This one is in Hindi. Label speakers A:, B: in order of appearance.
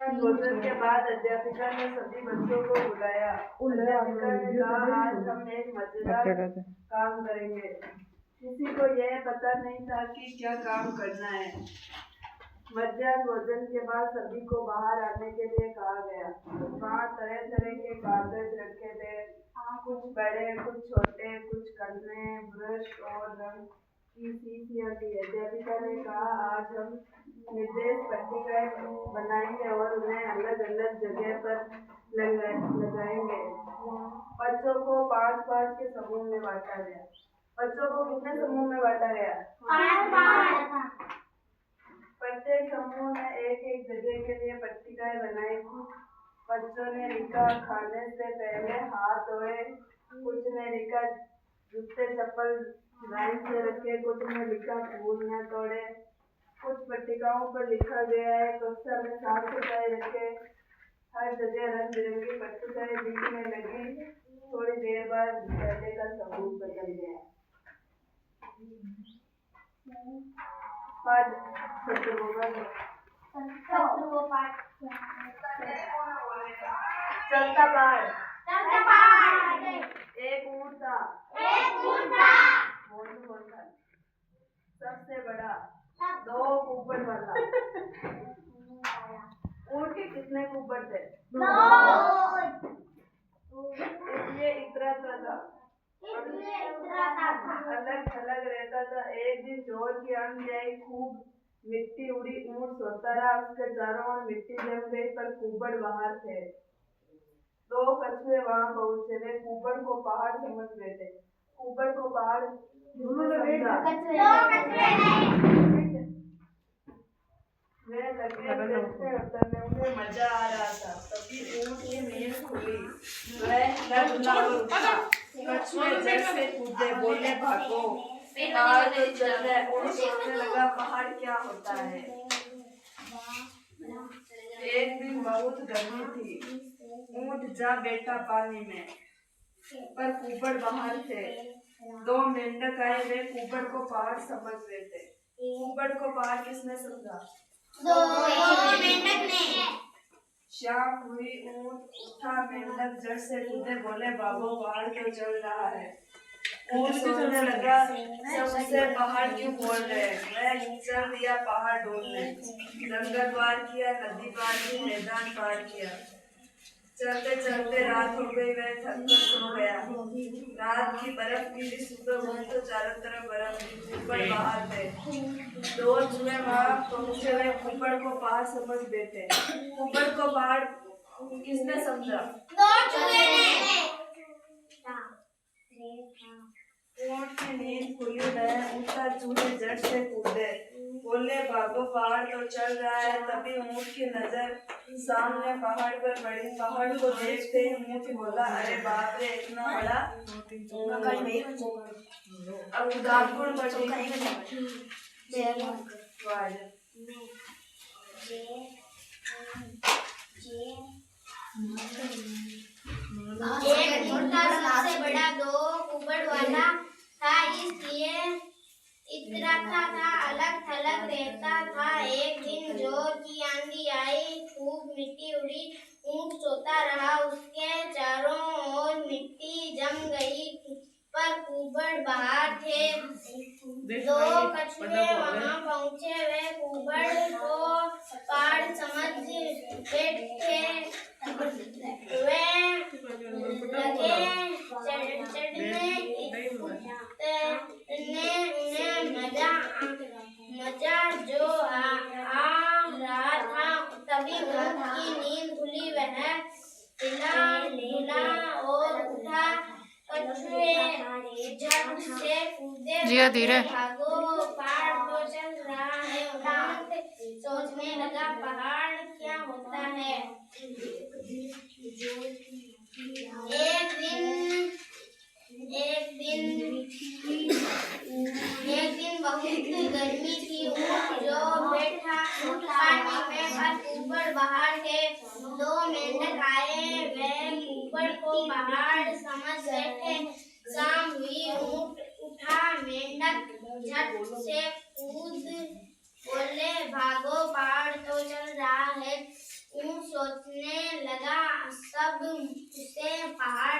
A: भोजन के बाद अध्यापिका ने सभी बच्चों को बुलाया। अध्यापिका ने कहा, आज हम एक मजेदार काम करेंगे। किसी को यह पता नहीं था कि क्या काम करना है। मध्याह्न भोजन के बाद सभी को बाहर आने के लिए कहा गया। वहाँ तरह तरह के कागज रखे थे, कुछ बड़े, कुछ छोटे, कुछ कलमे, ब्रश और रंग की शीशियाँ थी। अध्यापिका ने कहा, आज हम निर्देश पट्टिकाएं बनाएंगे और उन्हें अलग अलग जगह पर लगाएंगे। बच्चों को 5-5 के समूह में बांटा गया। बच्चों को कितने समूह में बांटा गया? 5। प्रत्येक समूह ने एक एक जगह के लिए पट्टिकाएं बनाई। कुछ बच्चों ने लिखा, खाने से पहले हाथ धोए। कुछ ने लिखा, जूते चप्पल लाइन से रखे। कुछ ने लिखा, फूल न तोड़े। कुछ पट्टिकाओं पर लिखा गया है, कक्षा में साफ सफाई रखे। हर जगह रंग बिरंगी पट्टिकाएं दिखने लगी। थोड़ी देर बाद पहले का समूह बदल गया। चलता पहाड़। एक ऊंट था। सबसे बड़ा, 2 कुब्बड़ वाला। ऊंट के कितने कुब्बड़ थे? 2। इसलिए इतराता था। अलग थलग रहता था। एक दिन जोर की आंधी आई, खूब मिट्टी उड़ी। ऊंट सोता रहा, उसके चारों ओर मिट्टी जम गई, पर कुब्बड़ बाहर थे। 2 कछुए वहां पहुंचे। वे कुब्बड़ को पहाड़ समझ गए थे। कुब्बड़ को पहाड़ वे लगे देखते उतरने, उन्हें मजा आ रहा था। तभी ऊंट की नींद खुली। वह उठा। कछुए जड़ से कूदे, बोले, भागो, पहाड़ तो चल रहा है। ऊंट सोचने लगा, पहाड़ क्या होता है। एक दिन बहुत गर्मी थी। ऊंट जा बैठा पानी में, पर कुब्बड़ बाहर थे। 2 मेंढक आए। वे कुब्बड़ को पहाड़ समझ रहे थे। कुब्बड़ को पहाड़ किसने समझा? 2 मेंढक ने। शाम हुई, ऊंट उठा। मेंढक जड़ से कूदे, बोले, भागो, पहाड़ तो चल रहा है। ऊंट सोचने लगा, सब उसे पहाड़ क्यों बोल रहे हैं। वह चल दिया पहाड़ ढूंढने। जंगल पार किया, नदी पार की, मैदान पार किया। चलते चलते रात हो गई। वह थक कर सो गया। रात की बर्फ गिरी। सुबह हुई तो चारों तरफ बर्फ थी। कुब्बड़ बाहर थे। 2 चूहे वहां पहुंचे। वे कुब्बड़ को पहाड़ समझ बैठे। कुब्बड़ को पहाड़ किसने समझा? 2 चूहे ने। ऊंट की नींद खुली। वह उठा, चूहे जड़ से कूदे, बोले, भागो, पहाड़ तो चल रहा है। तभी ऊंट की नजर सामने पहाड़ पर पड़ी। पहाड़ को देखते ही ऊंट बोला, अरे बाप रे, इतना बड़ा। अब उदाहरण एक छोटा सबसे बड़ा, 2 कुब्बड़ वाला था, इसलिए इतराता था, अलग थलग रहता था। एक दिन जोर की आंधी आई, खूब मिट्टी उड़ी। ऊंट सोता रहा, उसके चारों ओर मिट्टी जम गई, पर कुब्बड़ बाहर थे। 2 कछुए वहां पहुंचे। वे कुब्बड़ को पहाड़ समझ बैठे। वे लगे चढ़ने, उन्हें मजा जो आ रहा था। तभी ऊंट की नींद खुली। वह हिला और उठा। कछुए झट से कूदे, धीरे भागो, पहाड़ तो चल रहा है। ऊंट सोचने लगा, पहाड़ क्या होता है। एक दिन बहुत गर्मी थी। ऊंट जो बैठा पानी में, पर कुब्बड़ बाहर थे। 2 मेंढक आए। वे कुब्बड़ को पहाड़ समझ बैठे। शाम हुई, ऊंट उठा। मेंढक झट से कूद, बोले, भागो, पहाड़ तो चल रहा है। ऊंट
B: सोचने लगा, सब उसे पहाड़